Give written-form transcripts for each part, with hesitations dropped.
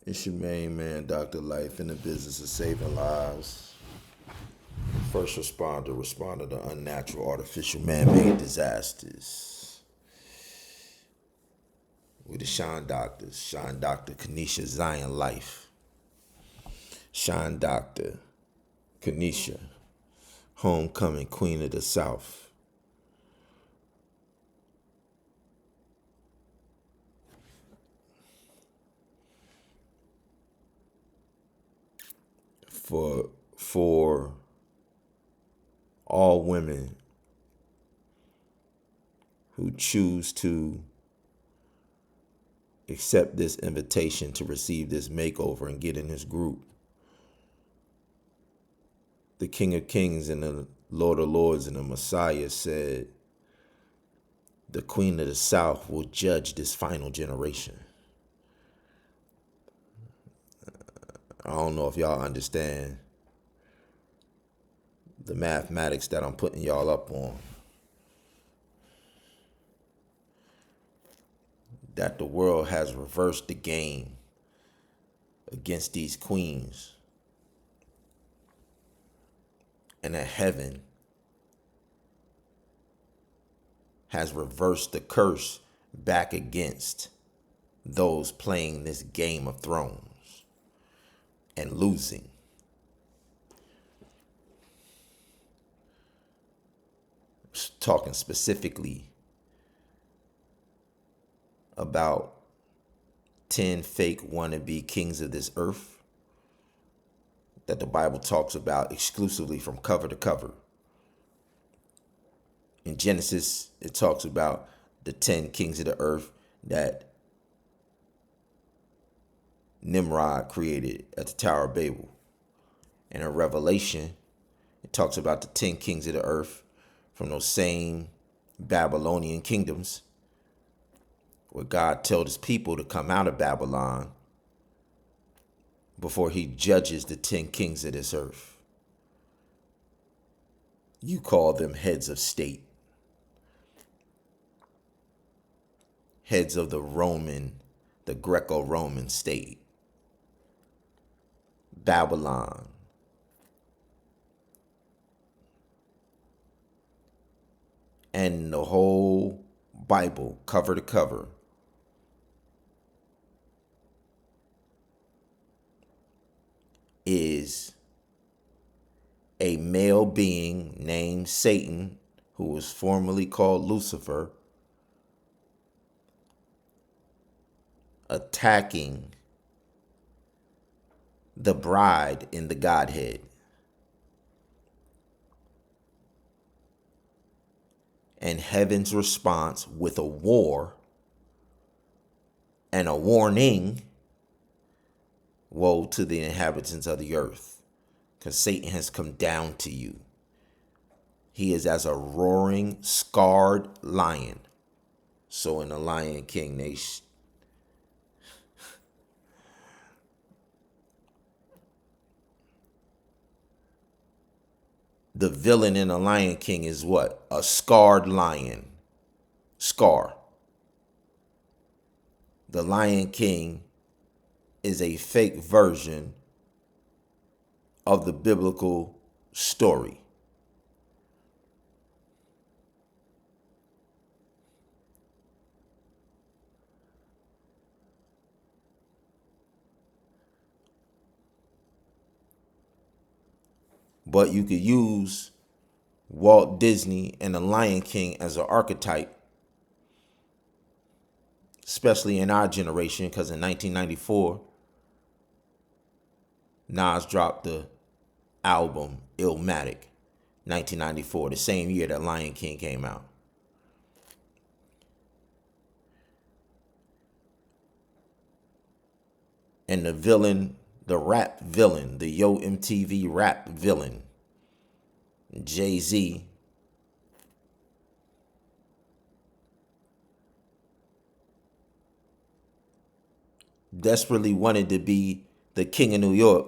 It's your main man, Dr. Life, in the business of saving lives. First responder, responder to unnatural, artificial, man-made disasters. With the Shine Doctors, Shine Doctor Kanisha Zion Life, Shine Doctor Kanisha, Homecoming Queen of the South. For all women who choose to accept this invitation to receive this makeover and get in this group. The King of Kings and the Lord of Lords and the Messiah said the Queen of the South will judge this final generation. I don't know if y'all understand the mathematics that I'm putting y'all up on. That the world has reversed the game against these queens. And that heaven has reversed the curse back against those playing this Game of Thrones and losing. Talking specifically about 10 fake wannabe kings of this earth that the Bible talks about exclusively from cover to cover. In Genesis, it talks about the 10 kings of the earth that Nimrod created at the Tower of Babel. And in Revelation, it talks about the 10 kings of the earth from those same Babylonian kingdoms where God told his people to come out of Babylon before he judges the 10 kings of this earth. You call them heads of state, heads of the Greco-Roman state, Babylon. And the whole Bible, cover to cover, is a male being named Satan, who was formerly called Lucifer, attacking the bride in the Godhead. And heaven's response with a war and a warning: woe to the inhabitants of the earth, because Satan has come down to you. He is as a roaring, scarred lion. So in the Lion King, the villain in the Lion King is what? A scarred lion. Scar. The Lion King is a fake version of the biblical story. But you could use Walt Disney and the Lion King as an archetype, especially in our generation, because in 1994, Nas dropped the album Illmatic, 1994, the same year that Lion King came out. And the villain, the rap villain, the Yo MTV rap villain, Jay-Z, desperately wanted to be the king of New York,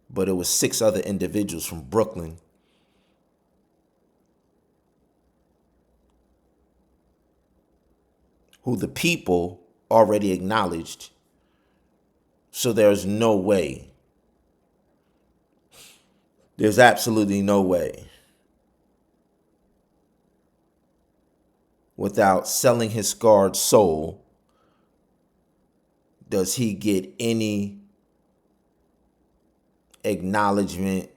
but it was 6 other individuals from Brooklyn who the people already acknowledged. So there's no way. There's absolutely no way, without selling his scarred soul, does he get any acknowledgement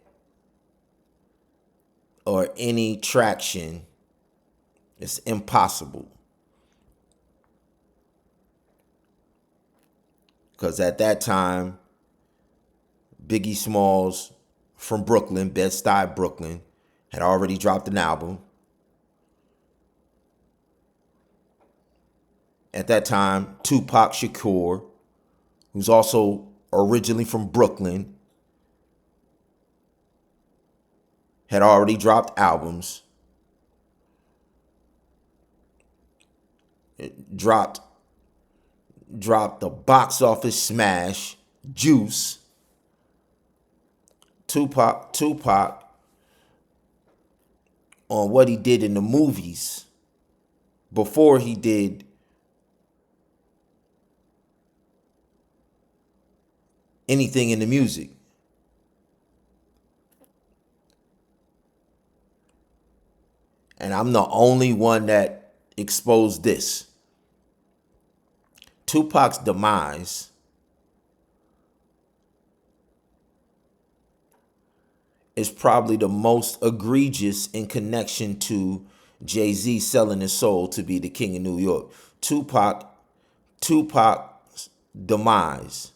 or any traction. It's impossible. Because at that time, Biggie Smalls from Brooklyn, Bed-Stuy, Brooklyn, had already dropped an album. At that time, Tupac Shakur, who's also originally from Brooklyn, had already dropped albums. It dropped the box office smash, Juice. Tupac on what he did in the movies before he did anything in the music. And I'm the only one that exposed this. Tupac's demise is probably the most egregious in connection to Jay-Z selling his soul to be the king of New York. Tupac's demise,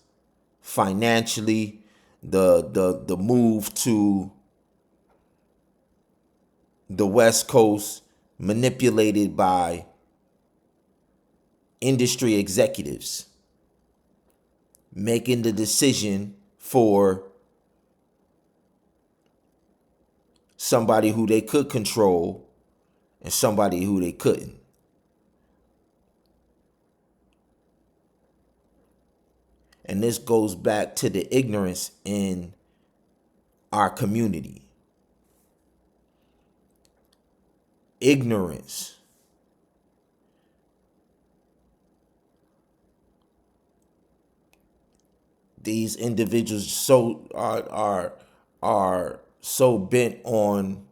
financially, the move to the West Coast, manipulated by industry executives, making the decision for somebody who they could control and somebody who they couldn't. And this goes back to the ignorance in our community. Ignorance. These individuals are so bent on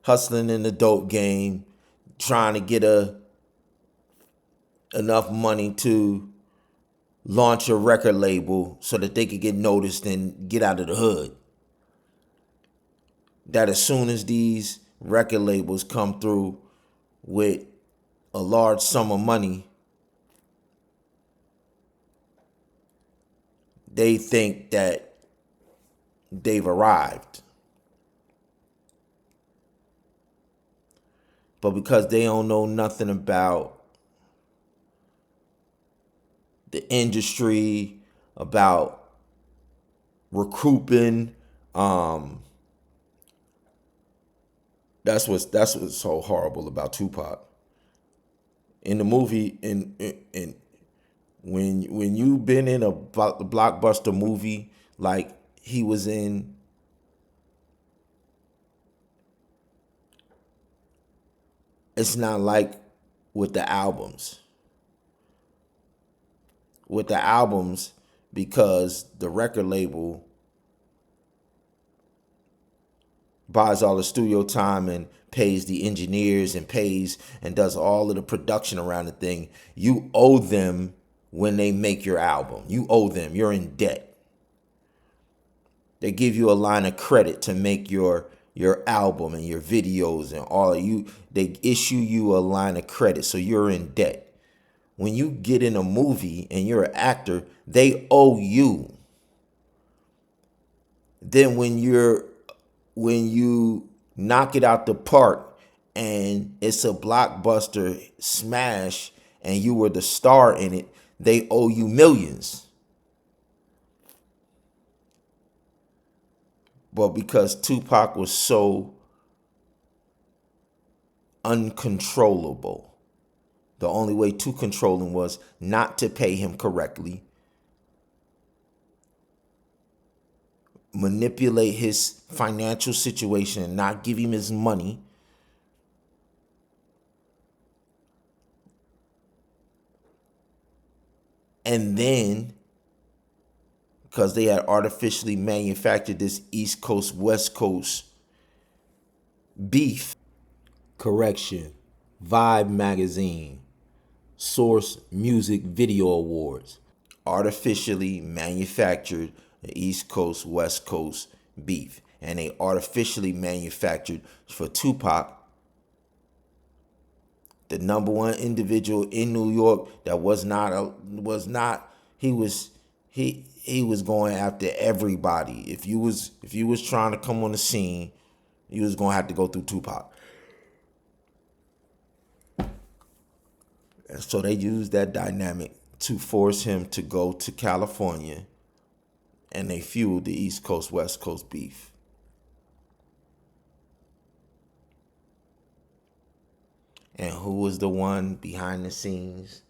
hustling in the dope game, trying to get enough money to launch a record label so that they could get noticed and get out of the hood. That as soon as these record labels come through with a large sum of money, they think that they've arrived. But because they don't know nothing about the industry, about recouping, that's what's so horrible about Tupac. In the movie, in when you've been in a blockbuster movie like he was in, it's not like with the albums. With the albums, because the record label buys all the studio time and pays the engineers and pays and does all of the production around the thing, you owe them when they make your album. You owe them. You're in debt. They give you a line of credit to make your album and your videos and all of you. They issue you a line of credit, so you're in debt. When you get in a movie and you're an actor, they owe you. Then when you knock it out the park and it's a blockbuster smash and you were the star in it, they owe you millions. But because Tupac was so uncontrollable, the only way to control him was not to pay him correctly, manipulate his financial situation and not give him his money, And then, because they had artificially manufactured this East Coast, West Coast beef, correction, Vibe Magazine, Source Music Video Awards, artificially manufactured the East Coast, West Coast beef. And they artificially manufactured for Tupac, the number one individual in New York that he was going after everybody. If you was trying to come on the scene, you was gonna have to go through Tupac. And so they used that dynamic to force him to go to California, and they fueled the East Coast, West Coast beef. And who was the one behind the scenes?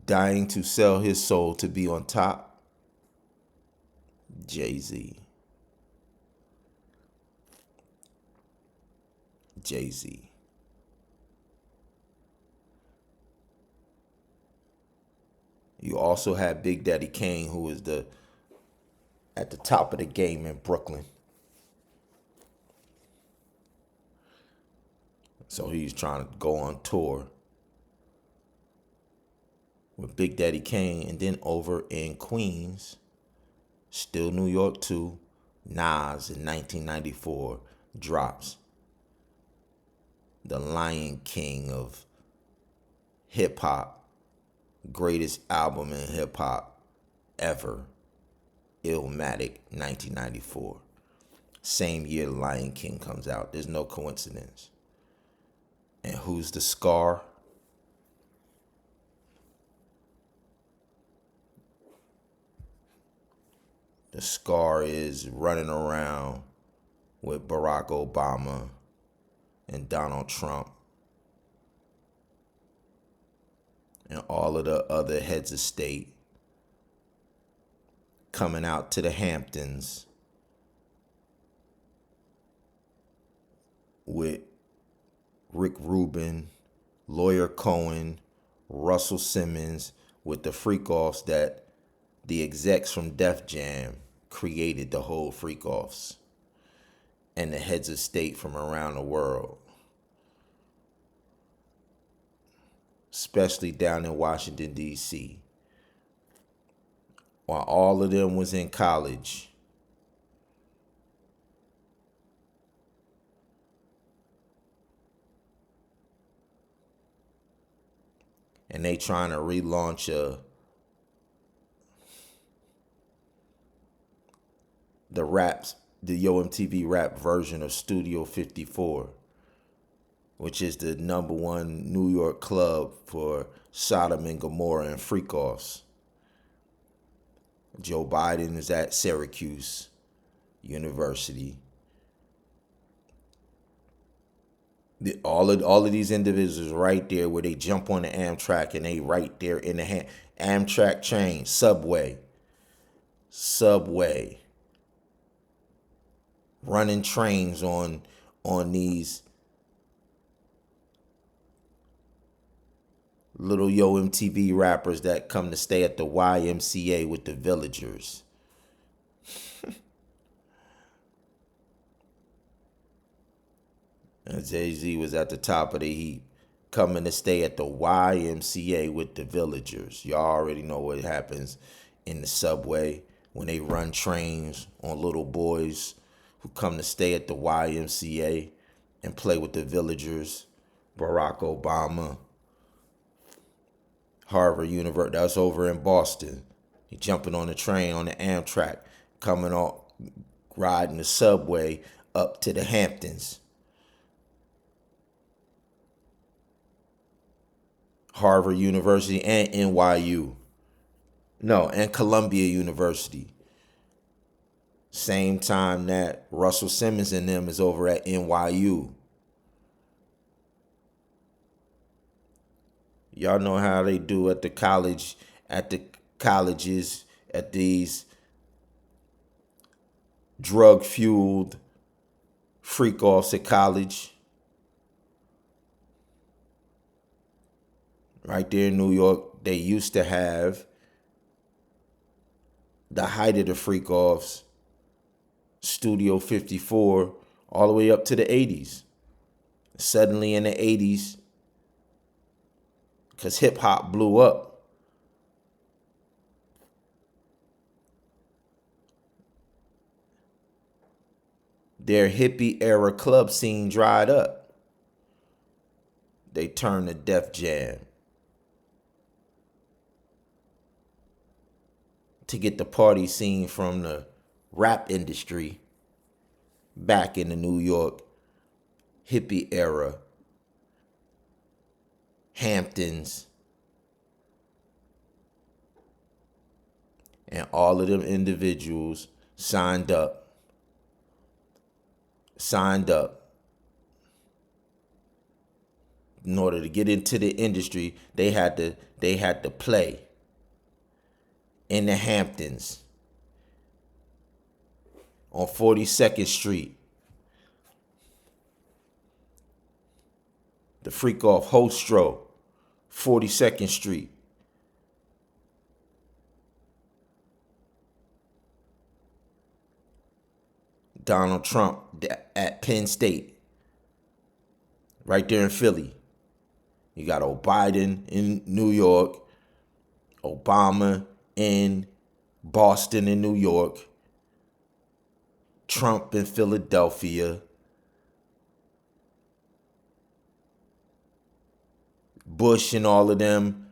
Dying to sell his soul to be on top? Jay-Z. Jay-Z. You also had Big Daddy Kane, who was at the top of the game in Brooklyn. So he's trying to go on tour with Big Daddy Kane. And then over in Queens, still New York too, Nas in 1994 drops the Lion King of hip hop, greatest album in hip hop ever, Illmatic, 1994. Same year The Lion King comes out. There's no coincidence. And who's the Scar? The Scar is running around with Barack Obama and Donald Trump and all of the other heads of state, coming out to the Hamptons with Rick Rubin, Lawyer Cohen, Russell Simmons, with the freak-offs that the execs from Def Jam created, the whole freak-offs, and the heads of state from around the world, especially down in Washington, D.C. While all of them was in college, and they trying to relaunch the Yo MTV rap version of Studio 54, which is the number one New York club for Sodom and Gomorrah and freak-offs. Joe Biden is at Syracuse University. All of these individuals right there where they jump on the Amtrak, and they right there in the Amtrak train, subway, running trains on these little Yo MTV rappers that come to stay at the YMCA with the villagers. And Jay-Z was at the top of the heap, coming to stay at the YMCA with the villagers. Y'all already know what happens in the subway when they run trains on little boys who come to stay at the YMCA and play with the villagers. Barack Obama, Harvard University, that's over in Boston. He jumping on the train on the Amtrak, coming on, riding the subway up to the Hamptons. Harvard University and NYU. No, and Columbia University. Same time that Russell Simmons and them is over at NYU. Y'all know how they do at the colleges, at these drug-fueled freak-offs at college. right there in New York, they used to have the height of the freak offs, Studio 54, all the way up to the 80s. Suddenly in the 80s, because hip hop blew up, their hippie era club scene dried up. They turned to Def Jam to get the party scene from the rap industry back in the New York hippie era, Hamptons, and all of them individuals signed up. In order to get into the industry, they had to play in the Hamptons on 42nd Street. The freak off Hostro, 42nd Street. Donald Trump at Penn State, right there in Philly. You got Biden in New York, Obama in Boston and New York, Trump in Philadelphia, Bush and all of them,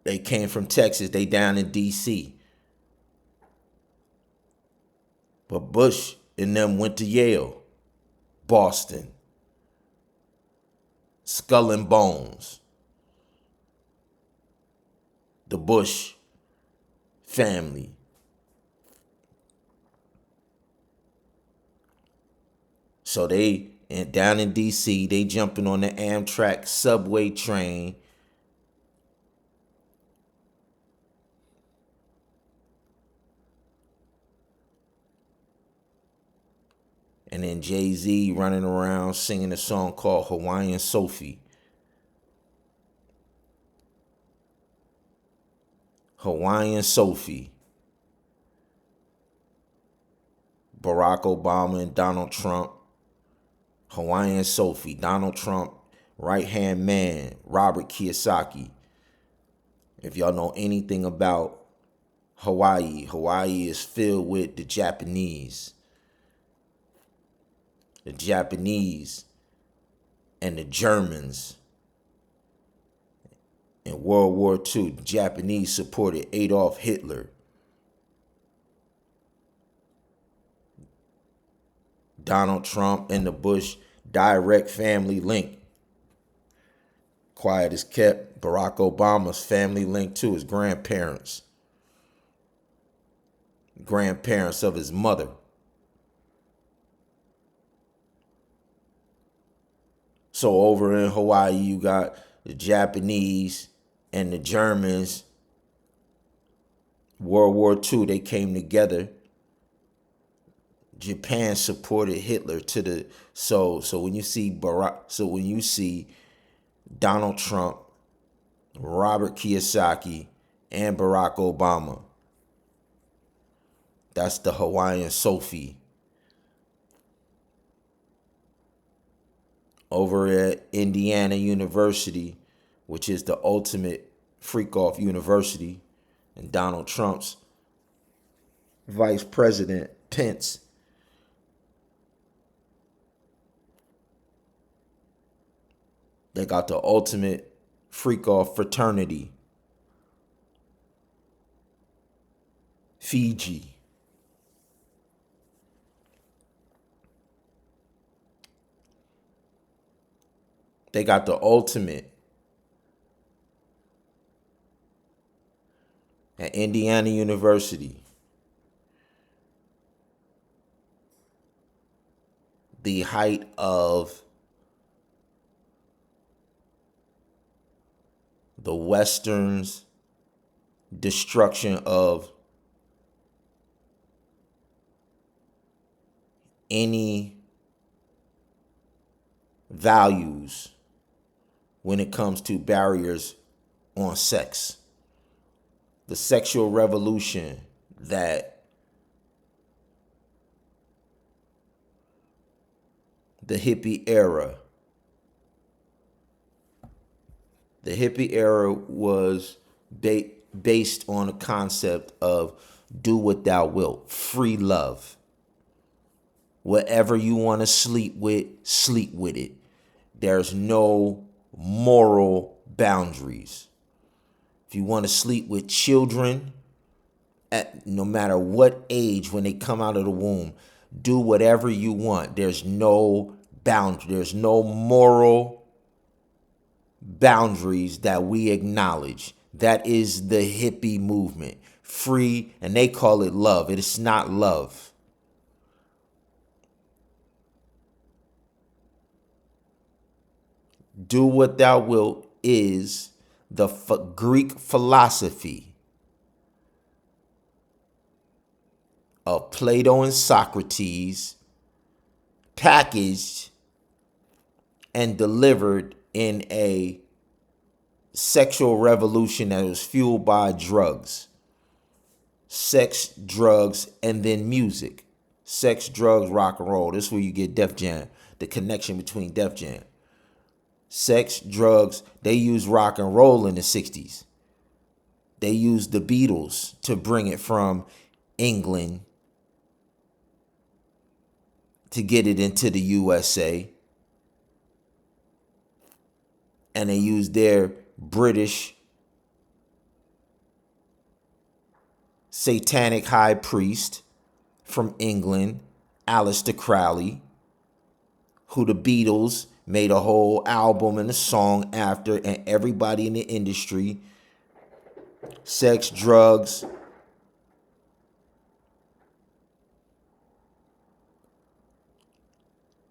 they came from Texas, they down in D.C. But Bush and them went to Yale, Boston, Skull and Bones, the Bush family. So they, and down in D.C., they jumping on the Amtrak subway train. And then Jay-Z running around singing a song called Hawaiian Sophie. Hawaiian Sophie. Barack Obama and Donald Trump. Hawaiian Sophie. Donald Trump, right-hand man, Robert Kiyosaki. If y'all know anything about Hawaii, Hawaii is filled with the Japanese. The Japanese and the Germans. In World War II, the Japanese supported Adolf Hitler. Donald Trump and the Bush direct family link. Quiet as kept, Barack Obama's family link to his grandparents. Grandparents of his mother. So over in Hawaii, you got the Japanese and the Germans. World War II, they came together. Japan supported Hitler to the so when you see Donald Trump, Robert Kiyosaki, and Barack Obama, that's the Hawaiian Sophie. Over at Indiana University, which is the ultimate freak-off university, and Donald Trump's Vice President Pence, they got the ultimate freak-off fraternity, Fiji. They got the ultimate at Indiana University. The height of the Western's destruction of any values when it comes to barriers on sex. The sexual revolution that the hippie era was based on a concept of do what thou wilt, free love. Whatever you want to sleep with it. There's no moral boundaries. If you want to sleep with children, at no matter what age, when they come out of the womb, do whatever you want. There's no boundary. There's no moral boundaries that we acknowledge. That is the hippie movement. Free, and they call it love. It is not love. Do what thou wilt is the Greek philosophy of Plato and Socrates, packaged and delivered in a sexual revolution that was fueled by drugs. Sex, drugs, and then music. Sex, drugs, rock and roll. This is where you get Def Jam, the connection between Def Jam. Sex, drugs, they used rock and roll in the 60s. They used the Beatles to bring it from England to get it into the USA. And they used their British satanic high priest from England, Aleister Crowley, who the Beatles made a whole album and a song after, and everybody in the industry. Sex, drugs.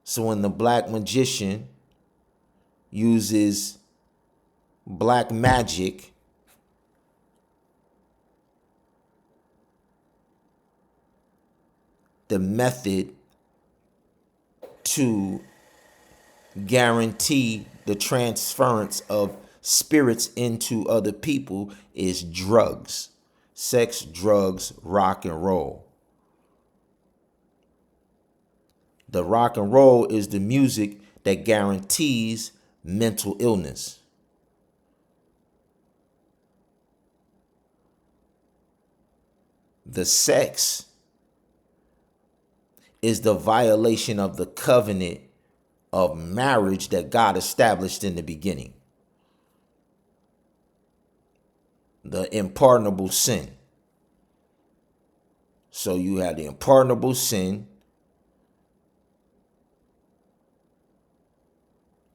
So when the black magician uses black magic the method to guarantee the transference of spirits into other people is drugs. Sex, drugs, rock and roll. The rock and roll is the music that guarantees mental illness. The sex is the violation of the covenant of marriage that God established in the beginning. The unpardonable sin. So you have the unpardonable sin.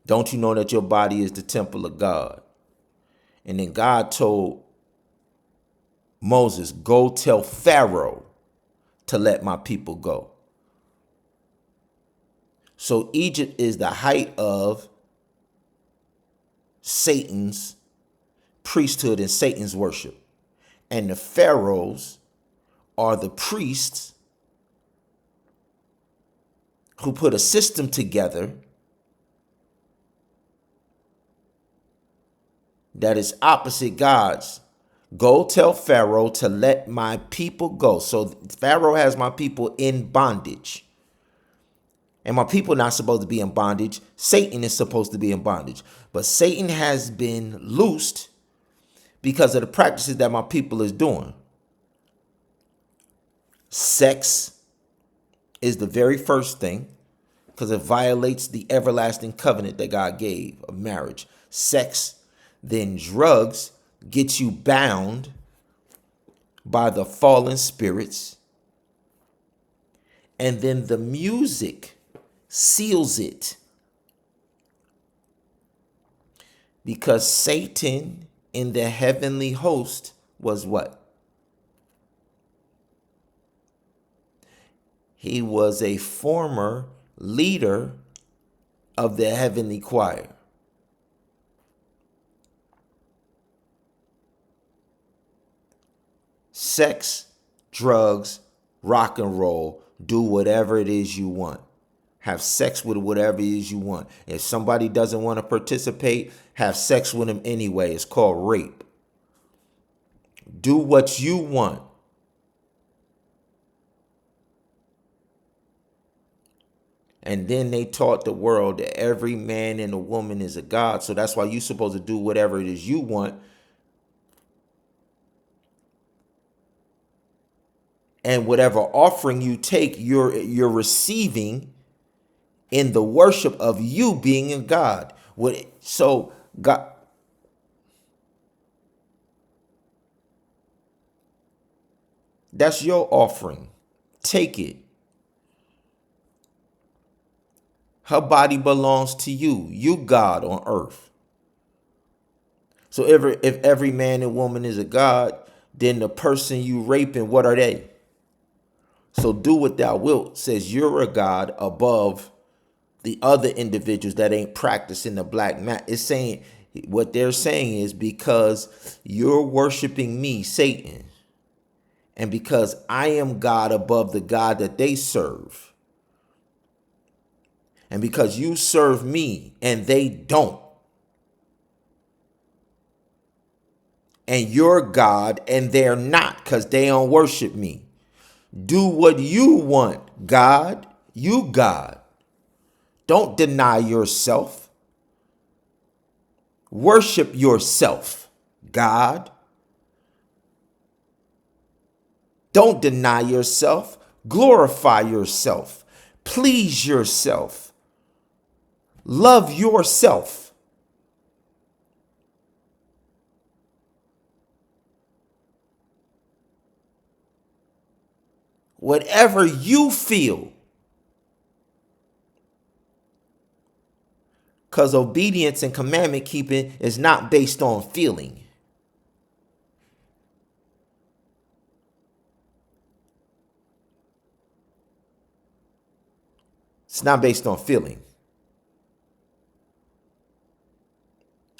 Don't you know that your body is the temple of God? And then God told Moses, go tell Pharaoh to let my people go. So Egypt is the height of Satan's priesthood and Satan's worship. And the pharaohs are the priests who put a system together that is opposite God's. Go tell Pharaoh to let my people go. So Pharaoh has my people in bondage. And my people are not supposed to be in bondage. Satan is supposed to be in bondage. But Satan has been loosed because of the practices that my people is doing. Sex is the very first thing because it violates the everlasting covenant that God gave of marriage. Sex, then drugs gets you bound by the fallen spirits. And then the music seals it. Because Satan in the heavenly host was what? He was a former leader of the heavenly choir. Sex, drugs, rock and roll, do whatever it is you want. Have sex with whatever it is you want. If somebody doesn't want to participate, have sex with them anyway. It's called rape. Do what you want. And then they taught the world that every man and a woman is a god. So that's why you're supposed to do whatever it is you want. And whatever offering you take, you're receiving in the worship of you being a God. So God, that's your offering. Take it. Her body belongs to you. You God on earth. So if every man and woman is a God, then the person you raping, what are they? So do what thou wilt says you're a God above the other individuals that ain't practicing the black mat. It's saying, what they're saying is, because you're worshiping me, Satan, and because I am God above the God that they serve, and because you serve me and they don't, and you're God and they're not because they don't worship me. Do what you want, God. You God. Don't deny yourself. Worship yourself, God. Don't deny yourself. Glorify yourself. Please yourself. Love yourself. Whatever you feel. Because obedience and commandment keeping is not based on feeling. It's not based on feeling.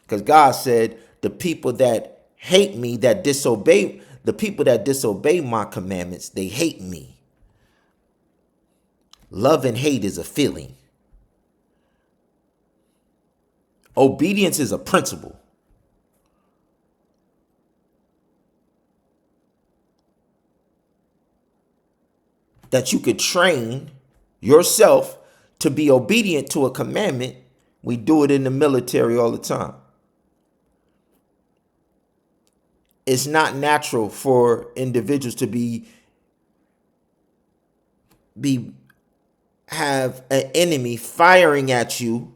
Because God said, the people that hate me, that disobey, the people that disobey my commandments, they hate me. Love and hate is a feeling. Obedience is a principle. That you could train yourself to be obedient to a commandment. We do it in the military all the time. It's not natural for individuals to have an enemy firing at you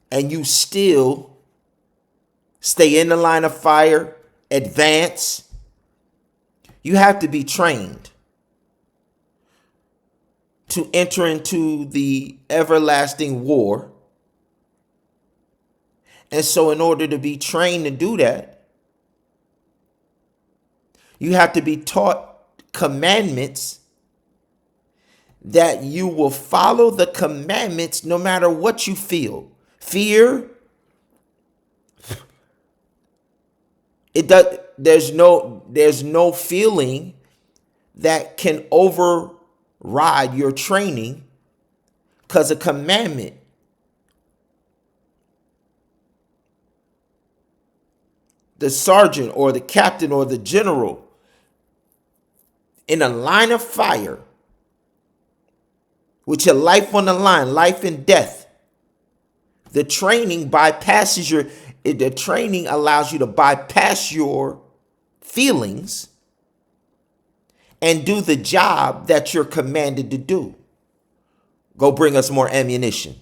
and you still stay in the line of fire, advance. You have to be trained to enter into the everlasting war. And so in order to be trained to do that, you have to be taught commandments that you will follow the commandments no matter what you feel. Fear, there's no feeling that can override your training, because a commandment the sergeant or the captain or the general in a line of fire with your life on the line, life and death. The training allows you to bypass your feelings and do the job that you're commanded to do. Go bring us more ammunition.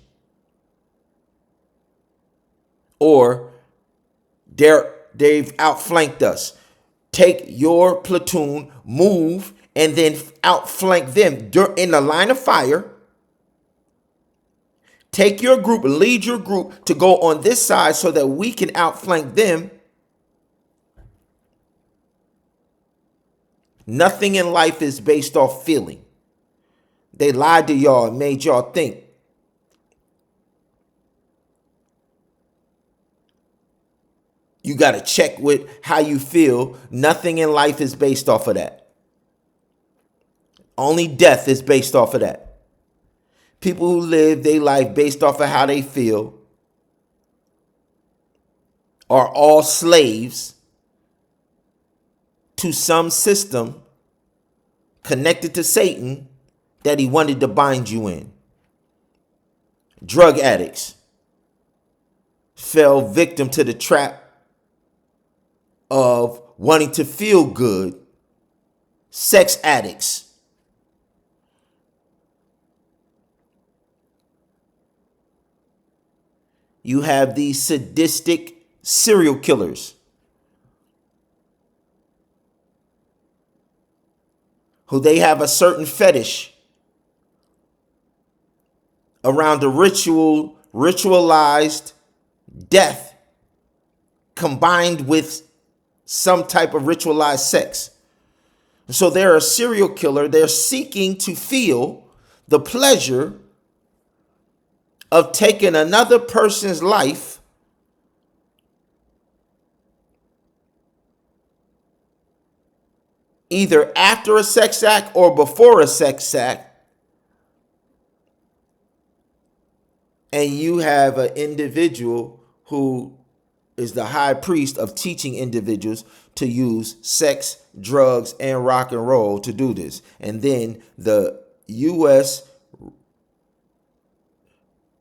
Or they've outflanked us. Take your platoon, move, and then outflank them in the line of fire. Take your group, lead your group to go on this side so that we can outflank them. Nothing in life is based off feeling. They lied to y'all and made y'all think. You got to check with how you feel. Nothing in life is based off of that. Only death is based off of that. People who live their life based off of how they feel are all slaves to some system connected to Satan that he wanted to bind you in. Drug addicts fell victim to the trap of wanting to feel good. Sex addicts, you have these sadistic serial killers who they have a certain fetish around a ritualized death combined with some type of ritualized sex. So they're a serial killer. They're seeking to feel the pleasure of taking another person's life either after a sex act or before a sex act. And you have an individual who is the high priest of teaching individuals to use sex, drugs, and rock and roll to do this. And then the U.S.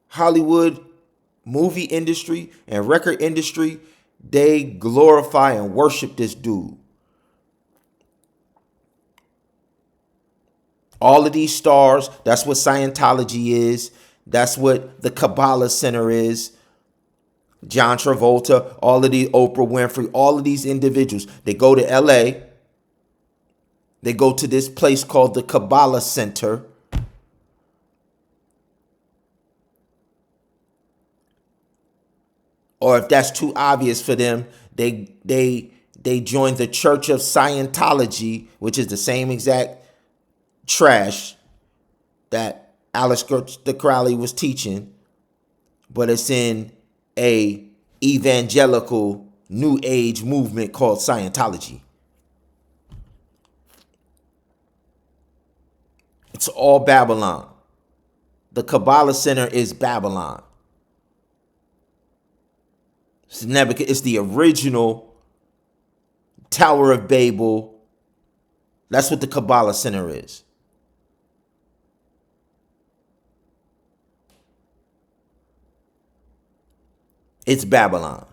Hollywood movie industry and record industry, they glorify and worship this dude. All of these stars, that's what Scientology is. That's what the Kabbalah Center is. John Travolta, all of these, Oprah Winfrey, all of these individuals, they go to LA. They go to this place called the Kabbalah Center. Or if that's too obvious for them, they join the Church of Scientology, which is the same exact trash that Aleister Crowley was teaching, but it's in a evangelical new age movement called Scientology. It's all Babylon. The Kabbalah Center is Babylon. It's the original Tower of Babel. That's what the Kabbalah Center is. It's Babylon.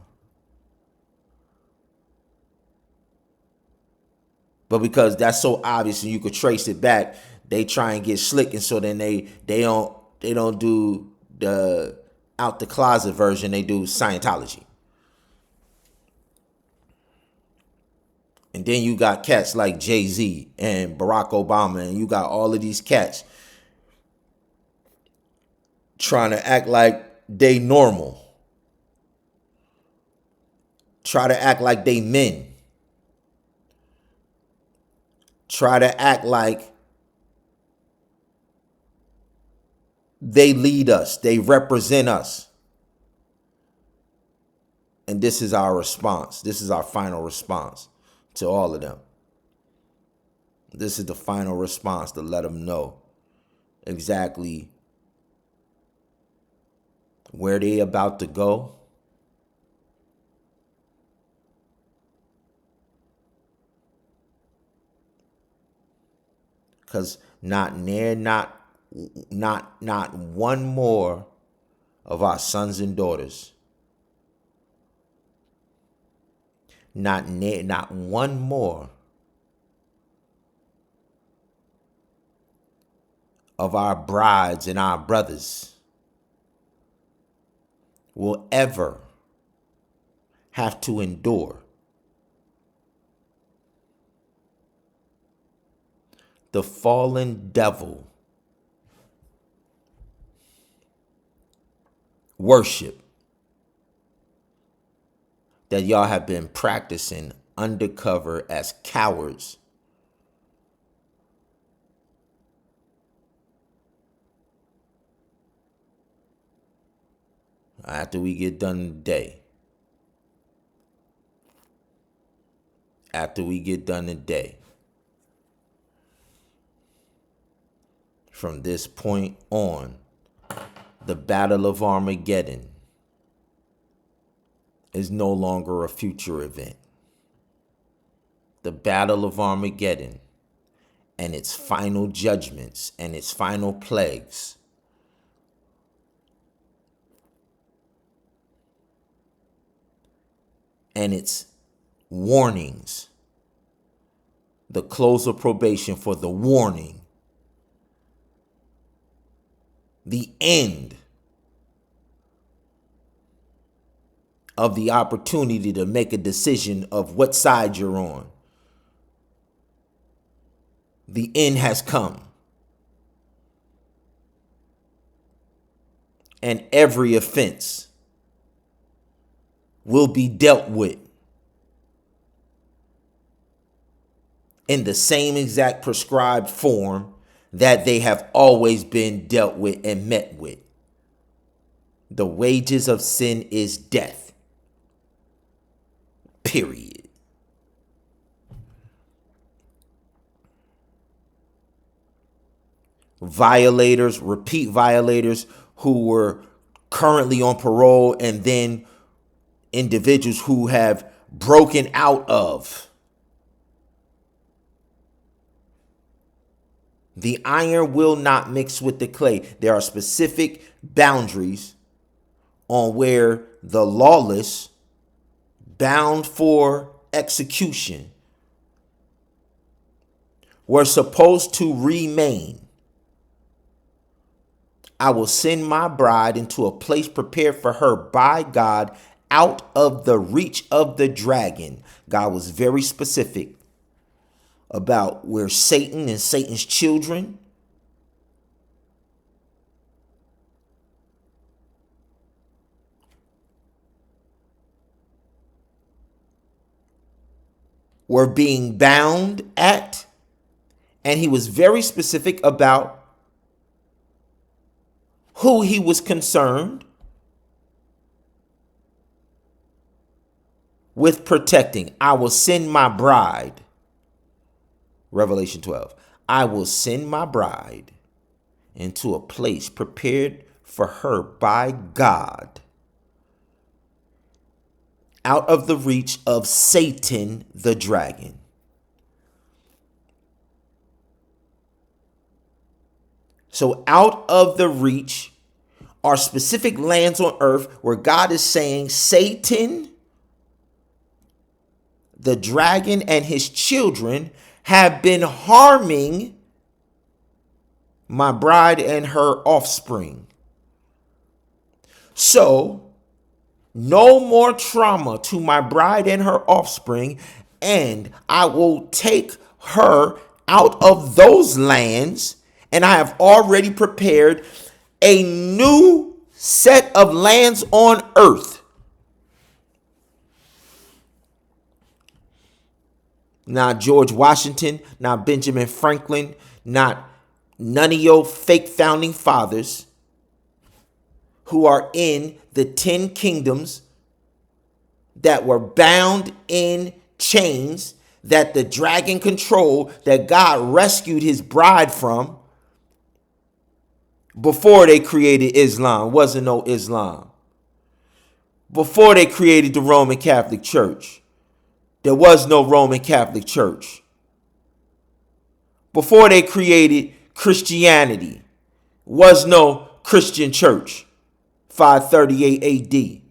But because that's so obvious and you could trace it back, they try and get slick, and so then they don't do the out the closet version, they do Scientology. And then you got cats like Jay-Z and Barack Obama, and you got all of these cats trying to act like they normal. Try to act like they men. Try to act like they lead us. They represent us. And this is our response. This is our final response to all of them. This is the final response to let them know exactly where they about to go. Because not one more of our sons and daughters, not one more of our brides and our brothers will ever have to endure the fallen devil worship that y'all have been practicing undercover as cowards after we get done today. After we get done today. From this point on, The Battle of Armageddon is no longer a future event. The Battle of Armageddon and its final judgments and its final plagues and its warnings, the close of probation for the warning, the end of the opportunity to make a decision of what side you're on. The end has come. And every offense will be dealt with in the same exact prescribed form that they have always been dealt with and met with. The wages of sin is death. Period. Violators, repeat violators who were currently on parole, and then individuals who have broken out of. The iron will not mix with the clay. There are specific boundaries on where the lawless, bound for execution, were supposed to remain. I will send my bride into a place prepared for her by God, out of the reach of the dragon. God was very specific about where Satan and Satan's children were being bound at. And he was very specific about who he was concerned with protecting. I will send my bride. Revelation 12. I will send my bride into a place prepared for her by God, out of the reach of Satan the dragon. So out of the reach are specific lands on earth where God is saying Satan, the dragon, and his children have been harming my bride and her offspring. So no more trauma to my bride and her offspring, and I will take her out of those lands. And I have already prepared a new set of lands on earth. Not George Washington, not Benjamin Franklin, not none of your fake founding fathers who are in the 10 kingdoms that were bound in chains that the dragon controlled, that God rescued his bride from. Before they created Islam, wasn't no Islam. Before they created the Roman Catholic Church, there was no Roman Catholic Church. Before they created Christianity, was no Christian church. 538 AD.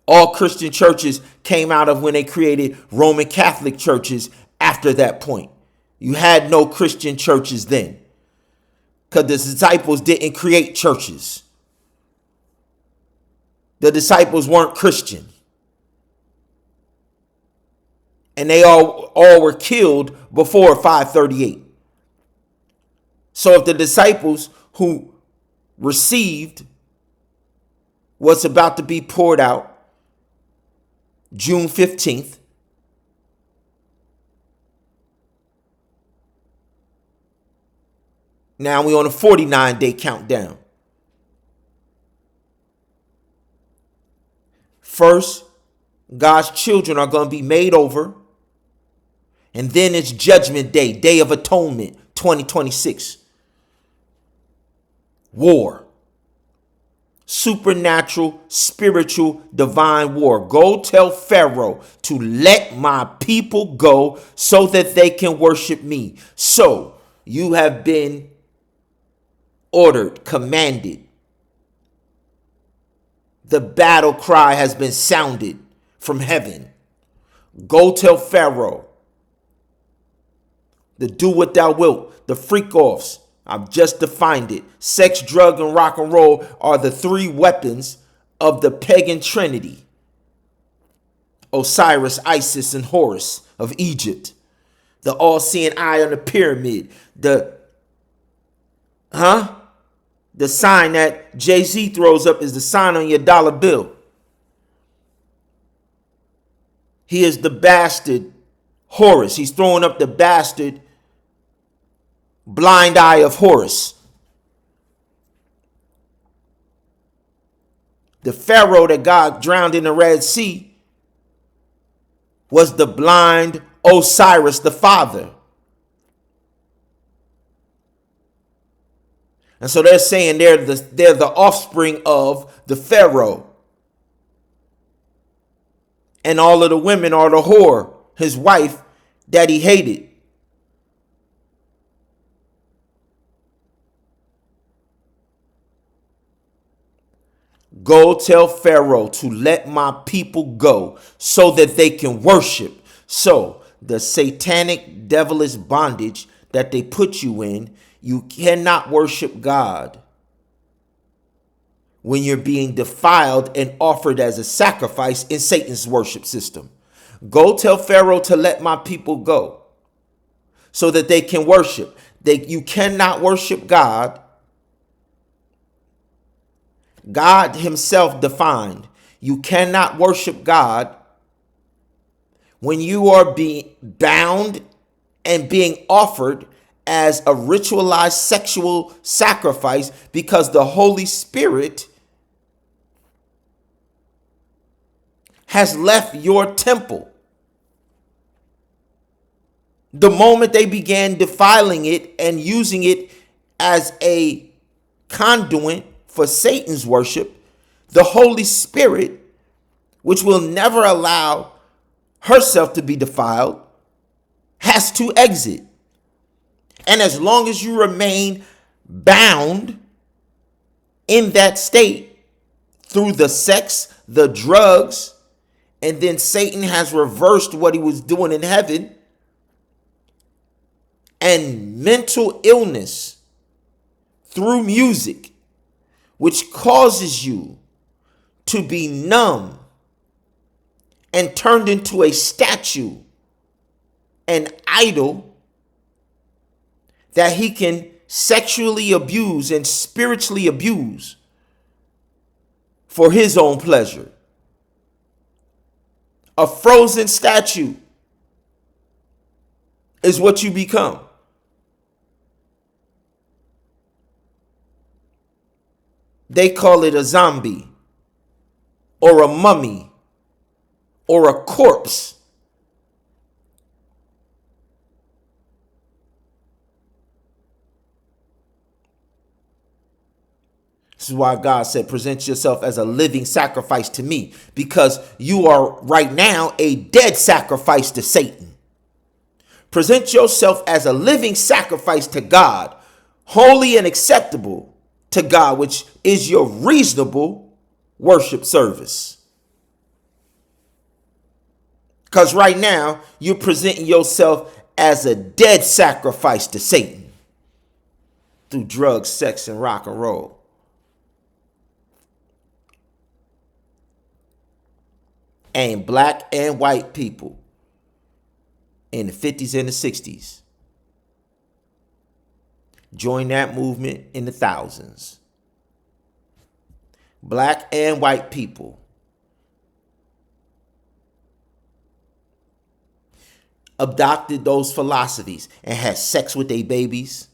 All Christian churches came out of when they created Roman Catholic churches after that point. You had no Christian churches then, because the disciples didn't create churches. The disciples weren't Christian. And they all were killed before 538. So if the disciples who received what's about to be poured out June 15th, now we're on a 49-day countdown. First, God's children are going to be made over. And then it's Judgment Day, Day of Atonement, 2026. war. Supernatural, spiritual, divine war. Go tell Pharaoh to let my people go so that they can worship me. So you have been ordered, commanded. The battle cry has been sounded from heaven. Go tell Pharaoh, the do what thou wilt, the freak-offs. I've just defined it. Sex, drug, and rock and roll are the three weapons of the pagan trinity. Osiris, Isis, and Horus of Egypt. The all-seeing eye on the pyramid. The sign that Jay-Z throws up is the sign on your dollar bill. He is the bastard Horus. He's throwing up the bastard blind eye of Horus. The Pharaoh that God drowned in the Red Sea was the blind Osiris the father. And so they're saying they're the offspring of the Pharaoh. And all of the women are the whore, his wife, that he hated. Go tell Pharaoh to let my people go so that they can worship. So the satanic devilish bondage that they put you in, you cannot worship God when you're being defiled and offered as a sacrifice in Satan's worship system. Go tell Pharaoh to let my people go so that they can worship. You cannot worship God. God himself defined, you cannot worship God when you are being bound and being offered as a ritualized sexual sacrifice because the Holy Spirit has left your temple. The moment they began defiling it and using it as a conduit for Satan's worship, the Holy Spirit, which will never allow herself to be defiled, has to exit. And as long as you remain bound in that state through the sex, the drugs, and then Satan has reversed what he was doing in heaven, and mental illness through music, which causes you to be numb and turned into a statue, an idol that he can sexually abuse and spiritually abuse for his own pleasure. A frozen statue is what you become. They call it a zombie or a mummy or a corpse. This is why God said, present yourself as a living sacrifice to me, because you are right now a dead sacrifice to Satan. Present yourself as a living sacrifice to God, holy and acceptable to God, which is your reasonable worship service. Because right now, you're presenting yourself as a dead sacrifice to Satan through drugs, sex, and rock and roll. And black and white people in the 50s and the 60s joined that movement in the thousands. Black and white people adopted those philosophies and had sex with their babies